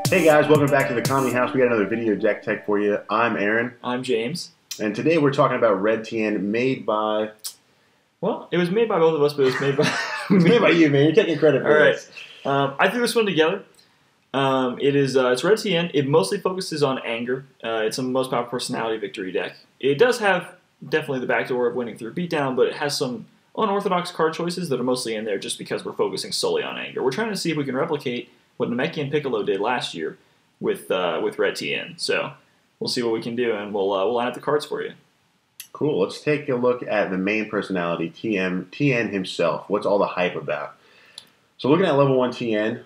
Hey guys, welcome back to the Comedy House. We got another video deck tech for you. I'm Aaron. I'm James. And today we're talking about Red Tien, made by... Well, it was made by both of us, but it was made by... It was made by you, man. You're taking credit for this. All right. I threw this one together. It's Red Tien. It mostly focuses on anger. It's a most powerful personality victory deck. It does have definitely the backdoor of winning through beatdown, but it has some unorthodox card choices that are mostly in there just because we're focusing solely on anger. We're trying to see if we can replicate what Namekian Piccolo did last year with Red Tien. So we'll see what we can do, and we'll line up the cards for you. Cool. Let's take a look at the main personality, Tien himself. What's all the hype about? So looking at level 1 Tien,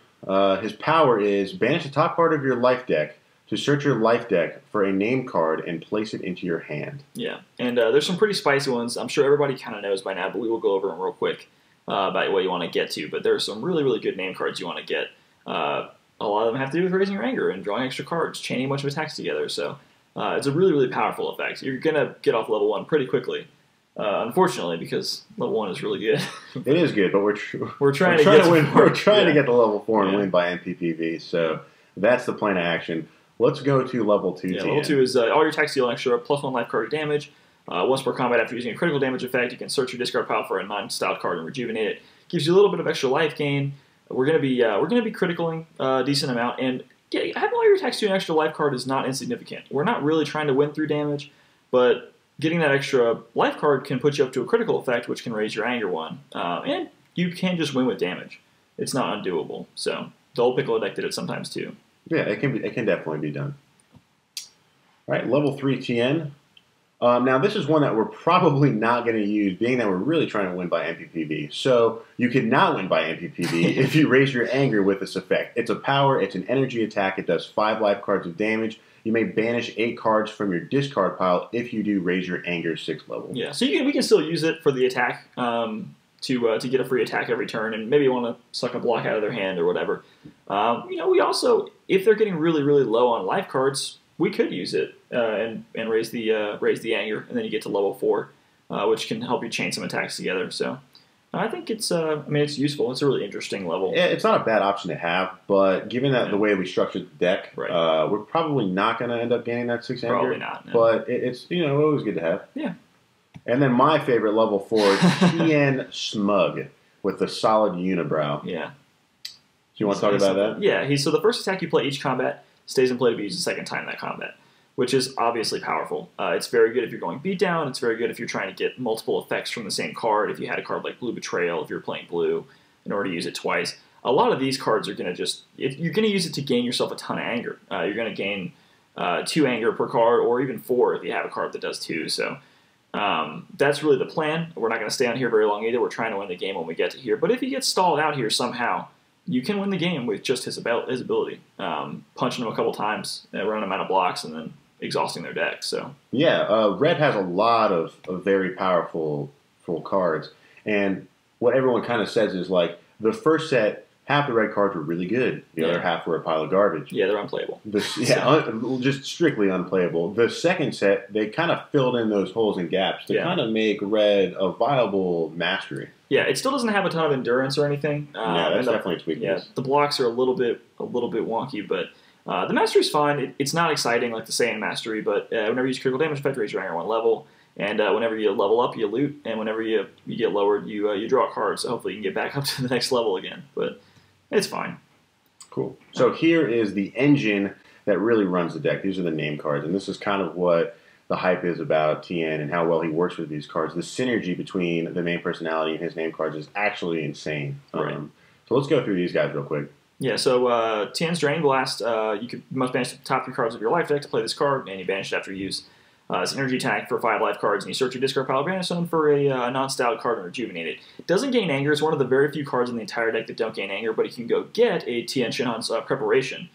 his power is banish the top card of your life deck to search your life deck for a name card and place it into your hand. Yeah, and there's some pretty spicy ones. I'm sure everybody kind of knows by now, but we will go over them real quick about what you want to get to. But there are some really, really good name cards you want to get. A lot of them have to do with raising your anger and drawing extra cards, chaining a bunch of attacks together. So it's a really, really powerful effect. You're going to get off level 1 pretty quickly, unfortunately, because level 1 is really good. It is good, but we're trying to to win. We're trying to get to level 4 and win by NPPV. So that's the plan of action. Let's go to level 2. Yeah, level 2 is all your attacks deal an extra +1 life card damage. Once per combat after using a critical damage effect, you can search your discard pile for a non-styled card and rejuvenate it. Gives you a little bit of extra life gain. We're gonna be criticaling a decent amount, and having all your attacks do an extra life card is not insignificant. We're not really trying to win through damage, but getting that extra life card can put you up to a critical effect, which can raise your anger 1, and you can just win with damage. It's not undoable. So the old Piccolo deck did it sometimes too. Yeah, it can definitely be done. All right, level 3 Tien. Now, this is one that we're probably not going to use, being that we're really trying to win by NPPV. So you could not win by NPPV if you raise your anger with this effect. It's a power, it's an energy attack, it does 5 life cards of damage. You may banish 8 cards from your discard pile if you do raise your anger 6 level. Yeah, so we can still use it for the attack to get a free attack every turn, and maybe want to suck a block out of their hand or whatever. We also, if they're getting really, really low on life cards, we could use it and raise the anger, and then you get to level 4, which can help you chain some attacks together. So I think it's it's useful. It's a really interesting level. Yeah, it's not a bad option to have, but given that the way we structured the deck, right. We're probably not going to end up gaining that 6 anger. Probably not. No. But it's always good to have. Yeah. And then my favorite level 4, Tien Smug with the solid unibrow. Yeah. Do you want to talk about that? Yeah. So the first attack you play each combat stays in play to be used the second time in that combat, which is obviously powerful. It's very good if you're going beatdown. It's very good if you're trying to get multiple effects from the same card. If you had a card like Blue Betrayal, if you're playing blue, in order to use it twice. A lot of these cards are going to you're going to use it to gain yourself a ton of anger. You're going to gain 2 anger per card, or even 4 if you have a card that does 2. So that's really the plan. We're not going to stay on here very long either. We're trying to win the game when we get to here. But if he gets stalled out here somehow, you can win the game with just his ability. Punching them a couple times, running them out of blocks, and then exhausting their deck. So yeah, Red has a lot of very powerful cards. And what everyone kind of says is, like, the first set, half the red cards were really good. The other half were a pile of garbage. Yeah, they're unplayable. Just strictly unplayable. The second set, they kind of filled in those holes and gaps to kind of make Red a viable mastery. Yeah, it still doesn't have a ton of endurance or anything. Yeah, that's definitely its weakness. Yeah, the blocks are a little bit wonky, but the mastery's fine. It's not exciting like the Saiyan mastery, but whenever you use critical damage effect, raise your anger 1 level. And whenever you level up, you loot, and whenever you get lowered, you draw a card. So hopefully you can get back up to the next level again. But it's fine. Cool. So here is the engine that really runs the deck. These are the name cards, and this is kind of what the hype is about Tien and how well he works with these cards. The synergy between the main personality and his name cards is actually insane. Right. So let's go through these guys real quick. Yeah, so Tien's Enraged Blast, you must banish the top 3 cards of your life deck to play this card, and you banish it after use. It's an energy attack for 5 life cards, and you search your discard pile, banish them for a non-styled card and rejuvenate it. It doesn't gain anger. It's one of the very few cards in the entire deck that don't gain anger, but you can go get a Tien Shinhan's Preparation,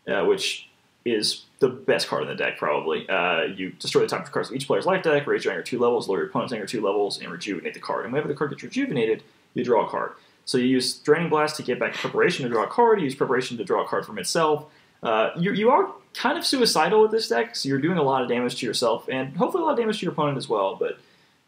which is the best card in the deck, probably. You destroy the top 2 cards of each player's life deck, raise your anger 2 levels, lower your opponent's anger 2 levels, and rejuvenate the card. And whenever the card gets rejuvenated, you draw a card. So you use Draining Blast to get back Preparation to draw a card, you use Preparation to draw a card from itself. You are kind of suicidal with this deck, so you're doing a lot of damage to yourself, and hopefully a lot of damage to your opponent as well, but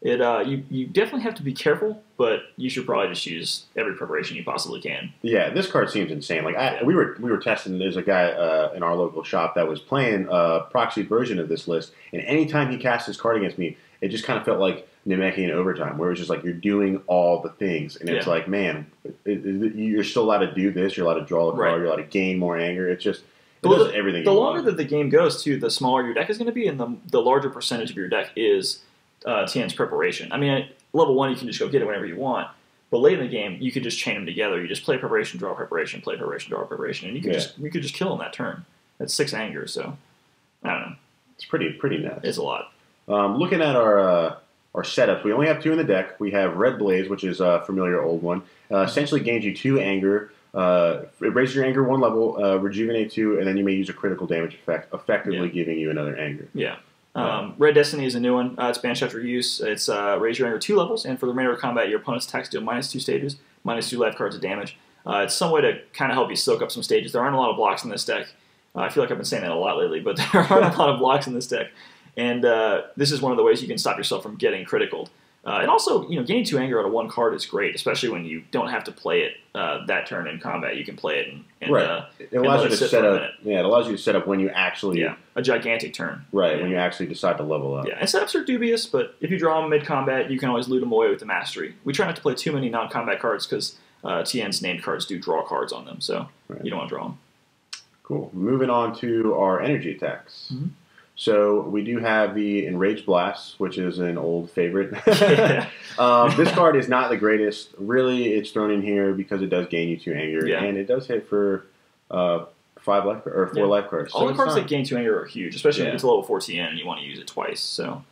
You definitely have to be careful, but you should probably just use every preparation you possibly can. Yeah, this card seems insane. Like we were testing. There's a guy in our local shop that was playing a proxy version of this list, and anytime he cast his card against me, it just kind of felt like Namekian overtime, where it was just like you're doing all the things, and it's like, man, you're still allowed to do this. You're allowed to draw a card. You're allowed to gain more anger. It's just does everything. The longer that the game goes, too, the smaller your deck is going to be, and the larger percentage of your deck is Tien's preparation. I mean, at level 1, you can just go get it whenever you want. But late in the game, you could just chain them together. You just play preparation, draw preparation, play preparation, draw preparation, and you could just kill them that turn. That's 6 anger, so I don't know. It's pretty nuts. It's a lot. Looking at our setups, we only have 2 in the deck. We have Red Blaze, which is a familiar old one. Essentially gains you 2 anger. It raises your anger 1 level, rejuvenate 2, and then you may use a critical damage effect, effectively giving you another anger. Yeah. Red Destiny is a new one. It's banished after use. It's raise your anger 2 levels, and for the remainder of combat, your opponent's attacks deal -2 stages, -2 life cards of damage. It's some way to kind of help you soak up some stages. There aren't a lot of blocks in this deck. I feel like I've been saying that a lot lately, but there aren't a lot of blocks in this deck. And this is one of the ways you can stop yourself from getting criticaled. And also, gaining 2 anger out of 1 card is great, especially when you don't have to play it that turn in combat. You can play it and it allows you to set up. Yeah, it allows you to set up when you actually a gigantic turn. Right, when you actually decide to level up. Yeah, and setups are dubious, but if you draw them mid combat, you can always loot them away with the mastery. We try not to play too many non-combat cards because Tien's named cards do draw cards on them, so you don't want to draw them. Cool. Moving on to our energy attacks. Mm-hmm. So we do have the Enraged Blast, which is an old favorite. This card is not the greatest. Really, it's thrown in here because it does gain you 2 anger, and it does hit for 5 life or 4 life cards. All the cards that gain 2 anger are huge, especially if it's level 4 TN and you want to use it twice. So,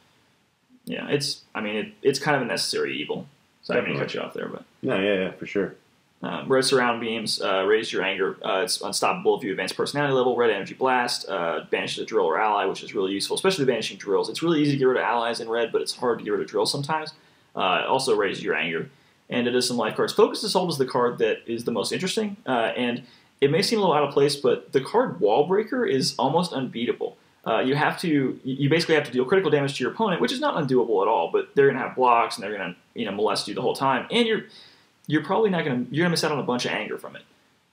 yeah, it's kind of a necessary evil. So I didn't mean to cut you off there, but yeah, for sure. Red Surround Beams, raise your anger. It's unstoppable if you advance personality level. Red Energy Blast, banishes a drill or ally, which is really useful, especially banishing drills. It's really easy to get rid of allies in red, but it's hard to get rid of drills sometimes. Also raises your anger. And it is some life cards. Focus Assault is the card that is the most interesting, and it may seem a little out of place, but the card Wall Breaker is almost unbeatable. You basically have to deal critical damage to your opponent, which is not undoable at all, but they're going to have blocks, and they're going to molest you the whole time, and you're probably not going to miss out on a bunch of anger from it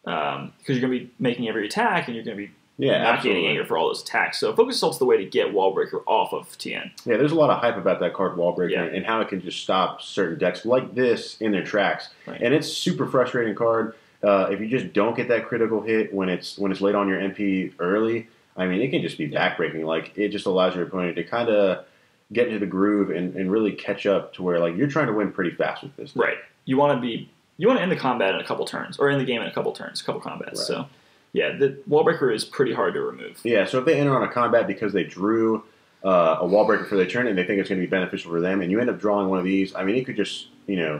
because you're going to be making every attack and you're going to be not getting anger for all those attacks. So Focus Assault's the way to get Wall Breaker off of Tien. Yeah, there's a lot of hype about that card Wall Breaker and how it can just stop certain decks like this in their tracks. Right. And it's a super frustrating card. If you just don't get that critical hit when it's late on your MP early, I mean, it can just be backbreaking. Like, it just allows your opponent to kind of get into the groove and really catch up to where, like, you're trying to win pretty fast with this. Right. You want to end the combat in a couple turns, or end the game in a couple turns, a couple combats. Right. So, yeah, the Wall Breaker is pretty hard to remove. Yeah, so if they enter on a combat because they drew a Wall Breaker for their turn and they think it's going to be beneficial for them, and you end up drawing one of these, I mean, it could just,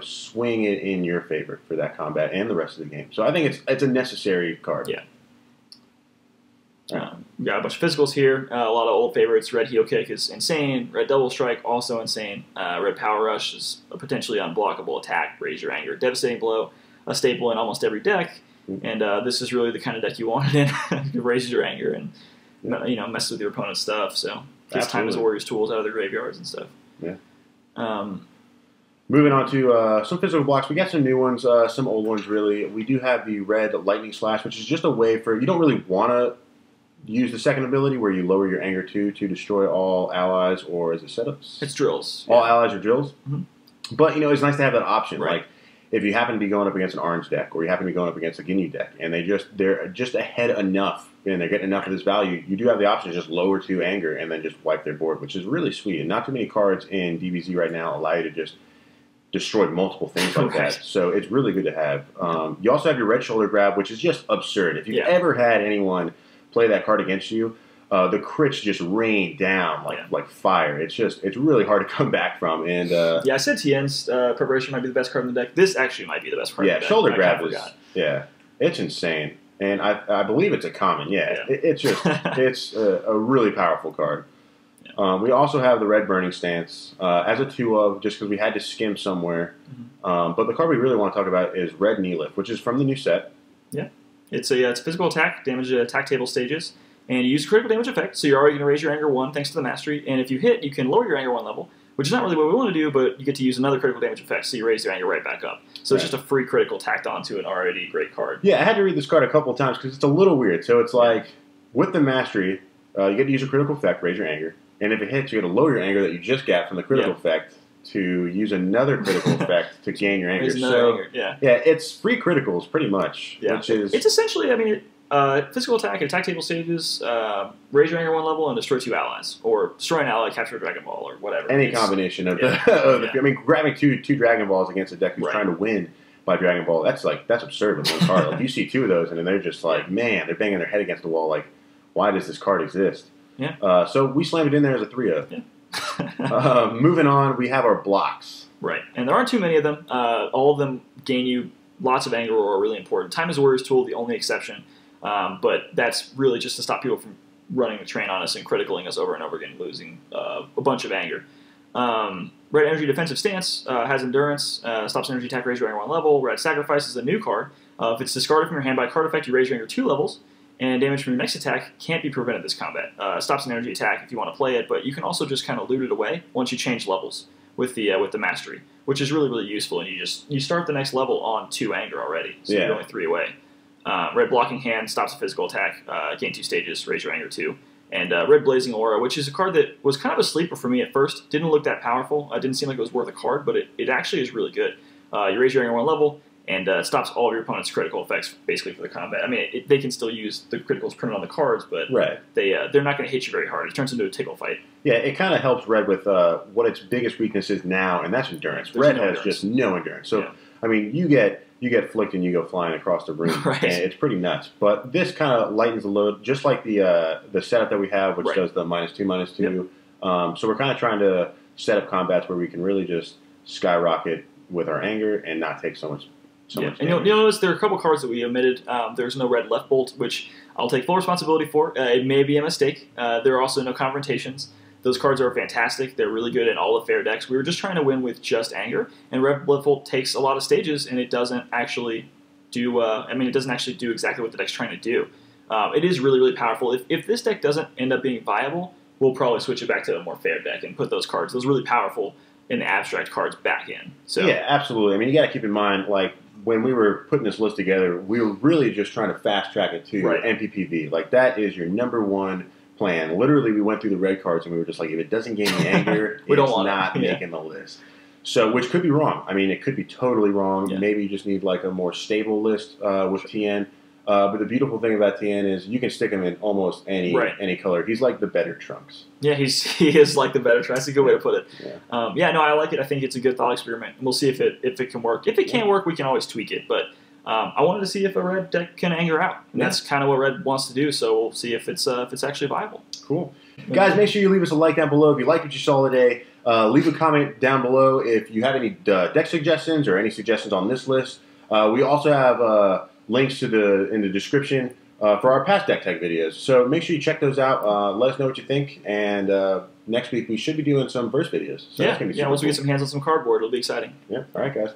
swing it in your favor for that combat and the rest of the game. So I think it's a necessary card. Yeah. We got a bunch of physicals here. A lot of old favorites. Red Heel Kick is insane. Red Double Strike, also insane. Red Power Rush is a potentially unblockable attack. Raise your anger. Devastating Blow, a staple in almost every deck. And this is really the kind of deck you want it in. It raises your anger and messes with your opponent's stuff. So gets Time as Warrior's tools out of their graveyards and stuff. Yeah. Moving on to some physical blocks. We got some new ones, some old ones really. We do have the Red Lightning Slash, which is just a way for, you don't really want to use the second ability where you lower your anger 2 to destroy all allies, or is it setups? It's drills. All allies are drills? Mm-hmm. But, it's nice to have that option. Right. Like, if you happen to be going up against an orange deck, or you happen to be going up against a Ginyu deck, and they're just ahead enough, and they're getting enough of this value, you do have the option to just lower 2 anger and then just wipe their board, which is really sweet. And not too many cards in DBZ right now allow you to just destroy multiple things like that. So it's really good to have. You also have your Red Shoulder Grab, which is just absurd. If you've ever had anyone play that card against you, the crits just rain down like fire. It's really hard to come back from. And I said Tien's preparation might be the best card in the deck. This actually might be the best card in the deck. Shoulder Grab is it's insane. And I believe it's a common. It's a really powerful card. We also have the Red Burning Stance as a 2-of, just because we had to skim somewhere. But the card we really want to talk about is Red Knee Lift, which is from the new set. Yeah. It's physical attack, damage attack table stages, and you use critical damage effect, so you're already going to raise your anger 1 thanks to the mastery, and if you hit, you can lower your anger 1 level, which is not really what we want to do, but you get to use another critical damage effect, so you raise your anger right back up. So it's just a free critical tacked onto an already great card. Yeah, I had to read this card a couple of times because it's a little weird. So it's like, with the mastery, you get to use a critical effect, raise your anger, and if it hits, you get to lower your anger that you just got from the critical effect to use another critical effect to gain your anger. Yeah, it's free criticals pretty much. Yeah, which is it's essentially, I mean, physical attack table stages, raise your anger 1 level and destroy 2 allies, or destroy an ally, capture a Dragon Ball, or whatever. Any combination of I mean, grabbing two Dragon Balls against a deck who's trying to win by Dragon Ball, that's absurd with one card. Like, you see 2 of those, and then they're just like, man, they're banging their head against the wall. Like, why does this card exist? Yeah. So we slammed it in there as a 3-0. Yeah. Moving on, we have our blocks. Right, and there aren't too many of them. All of them gain you lots of anger or are really important. Time is a Warrior's Tool, the only exception. But that's really just to stop people from running the train on us and criticaling us over and over again, losing a bunch of anger. Red Energy Defensive Stance has Endurance, stops energy attack, raise your anger 1 level. Red Sacrifice is a new card. If it's discarded from your hand by card effect, you raise your anger 2 levels. And damage from your next attack can't be prevented this combat. Stops an energy attack if you want to play it, but you can also just kind of loot it away once you change levels with the mastery, which is really, really useful. And you start the next level on 2 anger already, so you're only 3 away. Red Blocking Hand stops a physical attack, gain 2 stages, raise your anger 2. And Red Blazing Aura, which is a card that was kind of a sleeper for me at first. Didn't look that powerful. Didn't seem like it was worth a card, but it actually is really good. You raise your anger 1 level, and it stops all of your opponent's critical effects basically for the combat. I mean, they can still use the criticals printed on the cards, but they're not going to hit you very hard. It turns into a tickle fight. Yeah, it kind of helps Red with what its biggest weakness is now, and that's endurance. Red has just no endurance. So, I mean, you get flicked and you go flying across the room, and it's pretty nuts. But this kind of lightens the load, just like the setup that we have, which does the -2/-2. So we're kind of trying to set up combats where we can really just skyrocket with our anger and not take so much. And you'll notice there are a couple cards that we omitted. There's no Red Left Bolt, which I'll take full responsibility for. It may be a mistake. There are also no Confrontations. Those cards are fantastic. They're really good in all the fair decks. We were just trying to win with just anger, and Red Left Bolt takes a lot of stages, and it doesn't actually do. It doesn't actually do exactly what the deck's trying to do. It is really, really powerful. If this deck doesn't end up being viable, we'll probably switch it back to a more fair deck and put those really powerful in the abstract cards back in. So yeah, absolutely. I mean, you got to keep in mind, like, when we were putting this list together, we were really just trying to fast track it to NPPV. Like, that is your #1 plan. Literally, we went through the red cards and we were just like, if it doesn't gain me anger, it's not making the list. So, which could be wrong. I mean, it could be totally wrong. Yeah. Maybe you just need like a more stable list with Tien. But the beautiful thing about Tien is you can stick him in almost any color. He's like the better Trunks. Yeah, he is like the better Trunks. That's a good way to put it. Yeah. No, I like it. I think it's a good thought experiment. We'll see if it can work. If it can't work, we can always tweak it. But I wanted to see if a red deck can anger out, and that's kind of what red wants to do. So we'll see if it's actually viable. Cool, guys. Make sure you leave us a like down below if you like what you saw today. Leave a comment down below if you have any deck suggestions or any suggestions on this list. We also have links to in the description for our past deck tech videos. So make sure you check those out. Let us know what you think. And next week we should be doing some verse videos. So that's gonna be once we get some hands on some cardboard, it'll be exciting. Yeah. All right, guys.